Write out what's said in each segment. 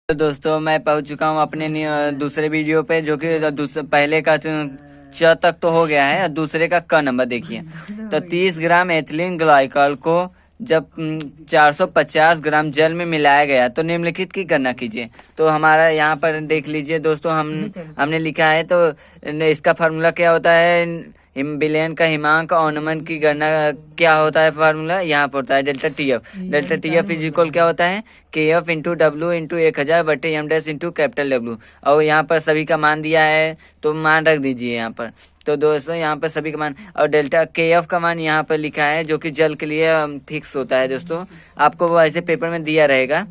तो दोस्तों मैं पहुंच चुका हूं अपने दूसरे वीडियो पे, जो कि पहले का च तक तो हो गया है, दूसरे का क नंबर देखिए। तो 30 ग्राम एथिलीन ग्लाइकॉल को जब 450 ग्राम जल में मिलाया गया तो निम्नलिखित की गणना कीजिए। तो हमारा यहाँ पर देख लीजिए दोस्तों, हमने लिखा है। तो इसका फार्मूला क्या होता है, विलयन का हिमांक अनुमान की गणना क्या होता है, फार्मूला यहाँ पर होता है delta T F. Delta T F is equal क्या होता है, के एफ इंटू डब्ल्यू इंटू 1000 बटे M dash into capital W. और यहाँ पर सभी का मान दिया है तो मान रख दीजिए यहाँ पर। तो दोस्तों यहाँ पर सभी का मान और डेल्टा के एफ का मान यहाँ पर लिखा है, जो कि जल के लिए फिक्स होता है। दोस्तों आपको वो ऐसे पेपर में दिया रहेगा।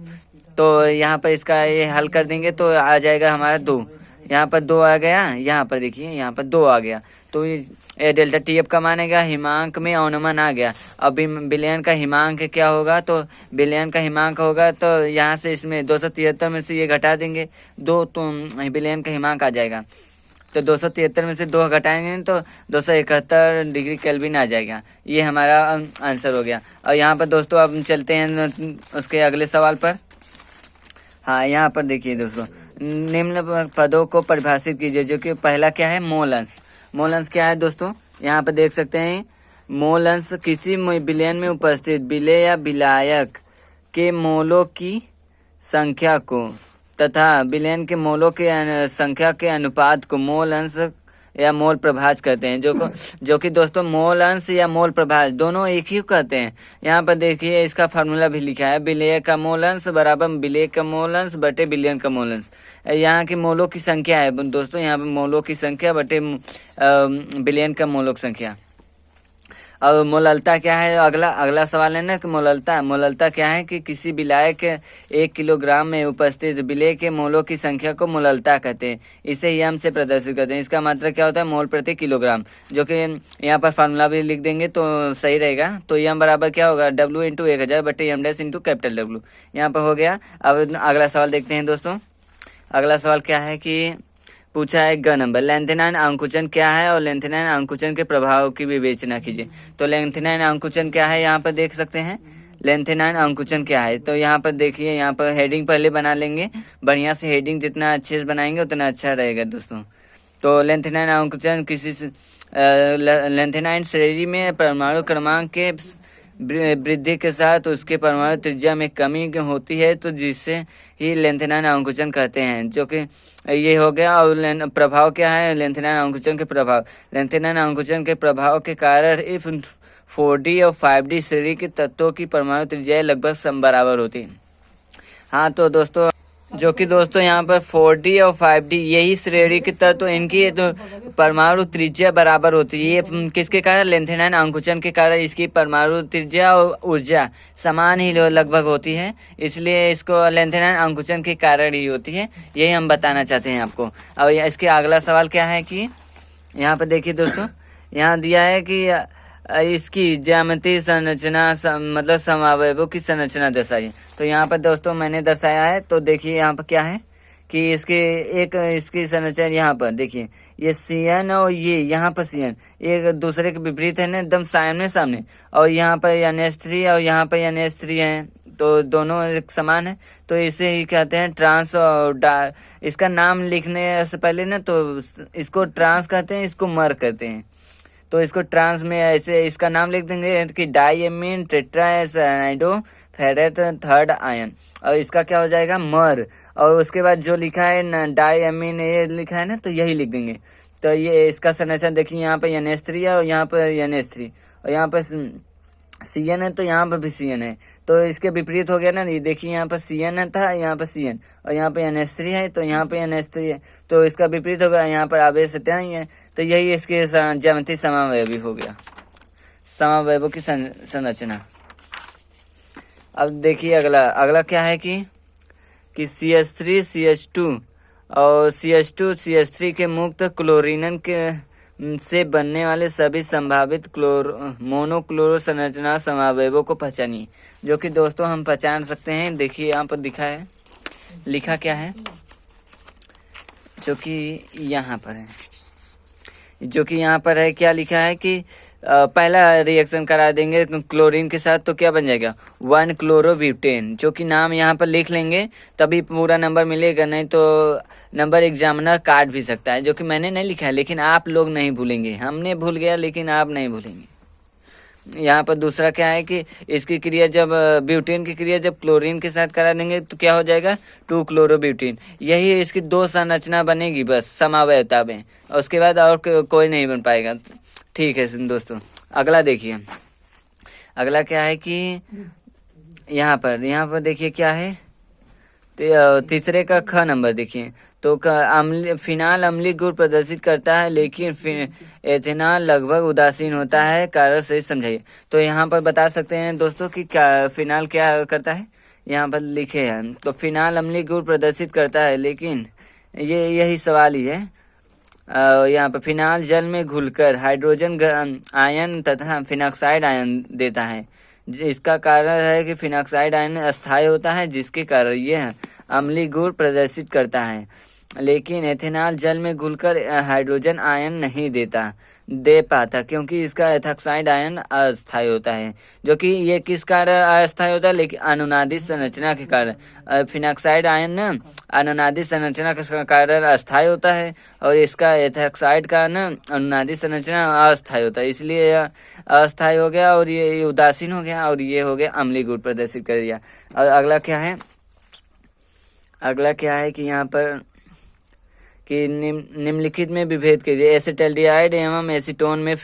तो यहाँ पर इसका ये हल कर देंगे तो आ जाएगा हमारा 2। यहाँ पर 2 आ गया, यहाँ पर देखिए यहाँ पर 2 आ गया। तो ये डेल्टा टी एफ का मानेगा, हिमांक में अनुमान आ गया। अब विलयन का हिमांक क्या होगा, तो विलयन का हिमांक होगा तो यहाँ से इसमें 273 में से ये घटा देंगे 2, तो विलयन का हिमांक आ जाएगा। तो 273 में से 2 घटाएंगे तो 271 डिग्री केल्विन आ जाएगा। ये हमारा आंसर हो गया। और यहाँ पर दोस्तों अब चलते हैं उसके अगले सवाल पर। हाँ, यहाँ पर देखिए दोस्तों, निम्न पदों को परिभाषित कीजिए। जो कि पहला क्या है, मोल अंश। मोल अंश क्या है दोस्तों, यहाँ पर देख सकते हैं। मोल अंश किसी विलयन में उपस्थित विलेय या विलायक के मोलों की संख्या को तथा विलयन के मोलों की संख्या के अनुपात को मोल अंश या मोल प्रभाज कहते हैं। जो कि दोस्तों मोल अंश या मोल प्रभाज दोनों एक ही कहते हैं। यहाँ पर देखिए इसका फार्मूला भी लिखा है, विलेय का मोल अंश बराबर विलेय का मोल अंश बटे विलयन का मोल अंश। यहाँ की मोलों की संख्या है दोस्तों, यहाँ पर मोलों की संख्या बटे विलयन का मोलों की संख्या। और मोललता क्या है, अगला सवाल है ना कि मोललता क्या है कि किसी विलायक के 1 किलोग्राम में उपस्थित विलेय के मोलों की संख्या को मोललता कहते हैं। इसे यम से प्रदर्शित करते हैं। इसका मात्रा क्या होता है, मोल प्रति किलोग्राम। जो कि यहाँ पर फार्मूला भी लिख देंगे तो सही रहेगा। तो यम बराबर क्या होगा, डब्ल्यू इंटू 1000 बटे M dash into capital W. यहाँ पर हो गया। अब अगला सवाल देखते हैं दोस्तों। अगला सवाल क्या है कि पूछा है ग नंबर, लेंथेनाइन अंकुचन क्या है और लेंथेनाइन अंकुचन के प्रभाव की विवेचना कीजिए। तो लेंथेनाइन अंकुचन क्या है, यहाँ पर देख सकते हैं। लेंथेनाइन अंकुचन क्या है, तो यहाँ पर देखिए, यहाँ पर हेडिंग पहले बना लेंगे बढ़िया से। हेडिंग जितना अच्छे से बनाएंगे उतना अच्छा रहेगा दोस्तों। तो लेंथेनाइन अंकुचन लेंथेनाइन श्रेणी में परमाणु क्रमांक के वृद्धि के साथ उसके परमाणु त्रिज्या में कमी होती है, तो जिससे ही लेंथेनाइन अंकुचन कहते हैं। जो कि ये हो गया। और प्रभाव क्या है, लेंथेनाइन अंकुचन के प्रभाव। लेंथेनाइन अंकुचन के प्रभाव के कारण इफ 4D और 5D श्रेणी के तत्वों की परमाणु त्रिज्या लगभग बराबर होती है। हाँ तो दोस्तों, जो कि दोस्तों यहाँ पर 4D और 5D यही श्रेणी के तत्व, इनकी तो परमाणु त्रिज्या बराबर होती है। ये किसके कारण, लेंथेनाइन अंकुचन के कारण इसकी परमाणु त्रिज्या और ऊर्जा समान ही लगभग होती है, इसलिए इसको लेंथेनाइन अंकुचन के कारण ही होती है। यही हम बताना चाहते हैं आपको। और इसके अगला सवाल क्या है कि यहाँ पर देखिए दोस्तों, यहाँ दिया है कि इसकी ज्यामितीय संरचना मतलब समावयवों की संरचना दर्शाइए। तो यहाँ पर दोस्तों मैंने दर्शाया है। तो देखिए यहाँ पर क्या है कि इसकी संरचना यहाँ पर देखिए, ये CN और ये यहाँ पर CN एक दूसरे के विपरीत है ना, एकदम सामने सामने। और यहाँ पर NH3 और यहाँ पर NH3 है, तो दोनों एक समान है। तो इसे ही कहते हैं ट्रांस। और इसका नाम लिखने से पहले ना तो इसको ट्रांस कहते हैं, इसको मर कहते हैं। तो इसको ट्रांस में ऐसे इसका नाम लिख देंगे कि डाइएमीन टेट्रासाइडो फेरेट थर्ड आयन। और इसका क्या हो जाएगा, मर। और उसके बाद जो लिखा है डाइएमीन ये लिखा है ना, तो यही लिख देंगे। तो ये इसका संरचना देखिए, यहाँ पे NH3 है और यहाँ पर NH3 और यहाँ पर CN है, तो यहाँ पर भी CN है। तो इसके विपरीत हो गया ना, ये देखिए यहाँ पर CN था, यहाँ पर CN और यहाँ पे NH3 है, तो यहाँ पे NH3 है। तो इसका विपरीत हो गया, यहाँ पर आवेश ही है। तो यही इसके ज्यामितीय समावयवी हो गया, समावयवों की संरचना। अब देखिए अगला क्या है कि CH3 CH2 और CH2 CH3 के मुक्त क्लोरीन के से बनने वाले सभी संभावित मोनोक्लोरो संरचना समावयवों को पहचानिए। जो कि दोस्तों हम पहचान सकते हैं। देखिए यहाँ पर दिखा है, लिखा क्या है, जो कि यहाँ पर है, जो कि यहाँ पर है क्या लिखा है कि पहला रिएक्शन करा देंगे क्लोरीन के साथ, तो क्या बन जाएगा 1 क्लोरोब्यूटेन, जो कि नाम यहाँ पर लिख लेंगे तभी पूरा नंबर मिलेगा, नहीं तो नंबर एग्जामिनर काट भी सकता है, जो कि मैंने नहीं लिखा है, लेकिन आप लोग नहीं भूलेंगे। हमने भूल गया लेकिन आप नहीं भूलेंगे। यहाँ पर दूसरा क्या है कि इसकी क्रिया जब ब्यूटेन की क्रिया जब क्लोरीन के साथ करा देंगे तो क्या हो जाएगा 2 क्लोरोब्यूटेन। यही इसकी 2 संरचना बनेगी बस समवायता में, उसके बाद और कोई नहीं बन पाएगा। ठीक है दोस्तों, अगला देखिए। अगला क्या है कि यहाँ पर देखिए क्या है, तीसरे का ख नंबर देखिए। तो फिनाल अम्लीय गुण प्रदर्शित करता है, लेकिन एथेनॉल लगभग उदासीन होता है, कारण सही समझाइए। तो यहाँ पर बता सकते हैं दोस्तों कि फिनाल क्या करता है, यहाँ पर लिखे हैं। तो फिनाल अम्लीय गुण प्रदर्शित करता है, लेकिन यही सवाल ही है। यहाँ पर फिनाल जल में घुलकर हाइड्रोजन आयन तथा फिनॉक्साइड आयन देता है। इसका कारण है कि फिनॉक्साइड आयन अस्थायी होता है, जिसके कारण यह अम्लीय गुण प्रदर्शित करता है, लेकिन एथेनॉल जल में घुलकर हाइड्रोजन आयन नहीं दे पाता, क्योंकि इसका एथॉक्साइड आयन अस्थायी होता है। जो कि ये किस कारण अस्थायी होता है, लेकिन अनुनादित संरचना के कारण। फिनॉक्साइड आयन न अनुनादित संरचना के कारण अस्थायी होता है, और इसका एथॉक्साइड का न अनुनादित संरचना अस्थायी होता है, इसलिए यह अस्थायी हो गया और ये उदासीन हो गया, और ये हो गया अम्लीय गुण प्रदर्शित कर दिया। और अगला क्या है कि यहाँ पर कि निम्नलिखित में विभेद कीजिए, एसिटल्डिहाइड एवं एसीटोन में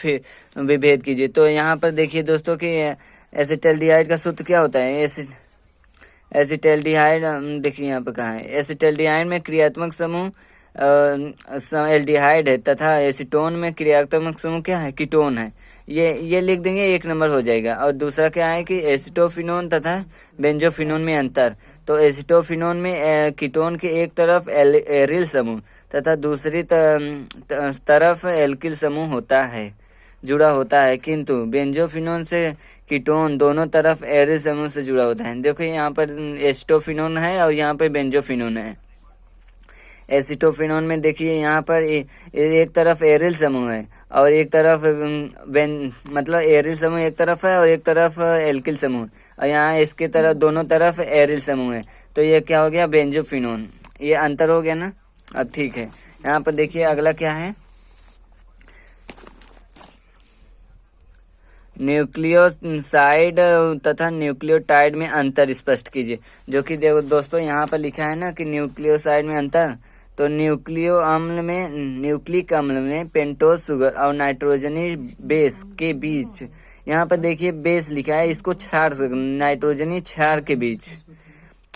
विभेद कीजिए। तो यहाँ पर देखिए दोस्तों कि एसिटल्डिहाइड का सूत्र क्या होता है। एसिटल्डिहाइड देखिए यहाँ पर कहाँ है, एसिटल्डिहाइड में क्रियात्मक समूह एल्डिहाइड है, तथा एसीटोन में क्रियात्मक समूह क्या है, कीटोन है। ये लिख देंगे, 1 नंबर हो जाएगा। और दूसरा क्या है कि एसिटोफिनोन तथा बेंजोफिनोन में अंतर। तो एसिटोफिनोन में कीटोन के एक तरफ एरिल समूह तथा दूसरी तरफ एल्किल समूह जुड़ा होता है, किंतु बेंजोफिनोन से कीटोन दोनों तरफ एरिल समूह से जुड़ा होता है। देखो यहाँ पर एसिटोफिनोन है और यहाँ पर बेंजोफिनोन है। एसिटोफिनोन में देखिए यहाँ पर एक तरफ एरिल समूह है और एक तरफ मतलब एरिल समूह एक तरफ है और एक तरफ एल्किल समूह, और यहाँ इसके तरफ दोनों तरफ एरिल समूह है, तो ये क्या हो गया बेंजोफिनोन। ये अंतर हो गया ना। अब ठीक है, यहाँ पर देखिए अगला क्या है, न्यूक्लियोसाइड तथा न्यूक्लियोटाइड में अंतर स्पष्ट कीजिए। जो कि देखो दोस्तों यहाँ पर लिखा है ना कि न्यूक्लियोसाइड में अंतर, तो न्यूक्लिक अम्ल में पेंटोज शुगर और नाइट्रोजनी बेस के बीच, यहाँ पर देखिए बेस लिखा है, इसको नाइट्रोजनी क्षार के बीच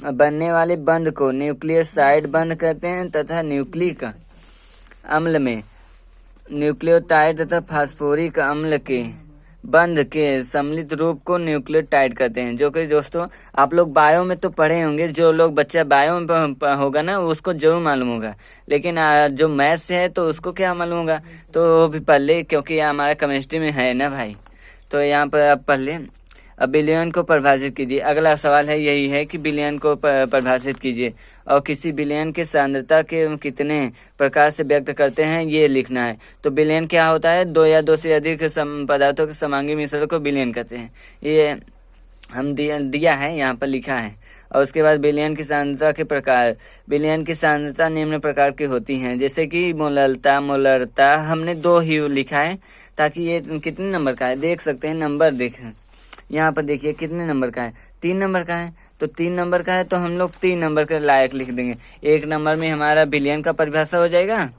बनने वाले बंध को न्यूक्लियोसाइड बंध कहते हैं, तथा न्यूक्लिक अम्ल में न्यूक्लियोटाइड तथा फास्फोरिक अम्ल के बंध के सम्मिलित रूप को न्यूक्लियोटाइड कहते हैं। जो कि दोस्तों आप लोग बायो में तो पढ़े होंगे, जो लोग बच्चा बायो में होगा ना उसको जरूर मालूम होगा, लेकिन जो मैथ्स से है तो उसको क्या मालूम होगा, तो वो भी पढ़ ले, क्योंकि हमारा केमिस्ट्री में है ना भाई। तो यहाँ पर आप पढ़ लें। अब बिलियन को परिभाषित कीजिए। अगला सवाल है यही है कि बिलियन को परिभाषित कीजिए, और किसी बिलियन की सांद्रता के कितने प्रकार से व्यक्त करते हैं ये लिखना है। तो बिलियन क्या होता है, 2 या 2 से अधिक पदार्थों के समांगी मिश्रण को बिलियन कहते हैं। ये हम दिया है, यहाँ पर लिखा है। और उसके बाद बिलियन की सांद्रता के प्रकार। बिलियन की सांद्रता निम्न प्रकार की होती हैं, जैसे कि मोलरता हमने 2 ही लिखा है, ताकि ये कितने नंबर का है देख सकते हैं। नंबर देखें यहाँ पर, देखिए कितने नंबर का है, 3 नंबर का है। तो 3 नंबर का है तो हम लोग 3 नंबर के लायक लिख देंगे। 1 नंबर में हमारा बिलियन का परिभाषा हो जाएगा,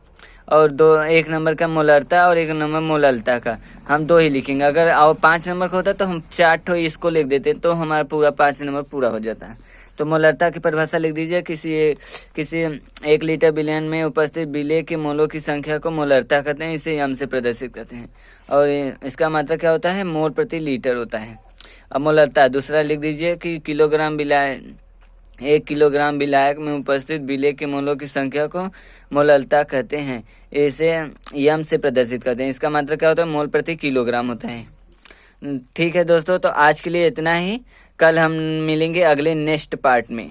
और 1 नंबर का मोलरता और 1 नंबर मोललता का हम 2 ही लिखेंगे। अगर और 5 नंबर का होता तो हम 4 ठो इसको लिख देते, तो हमारा पूरा 5 नंबर पूरा हो जाता है। तो मोलरता की परिभाषा लिख दीजिए, किसी 1 लीटर बिलियन में उपस्थित बिले के मोलों की संख्या को मोलरता कहते हैं, इसे एम से प्रदर्शित करते हैं, और इसका मात्रा क्या होता है, मोल प्रति लीटर होता है। अब मोलरता दूसरा लिख दीजिए कि 1 किलोग्राम विलायक में उपस्थित बिले के मोलों की संख्या को मोललता कहते हैं, इसे यम से प्रदर्शित करते हैं। इसका मात्रा क्या होता है, मोल प्रति किलोग्राम होता है। ठीक है दोस्तों, तो आज के लिए इतना ही। कल हम मिलेंगे अगले नेक्स्ट पार्ट में।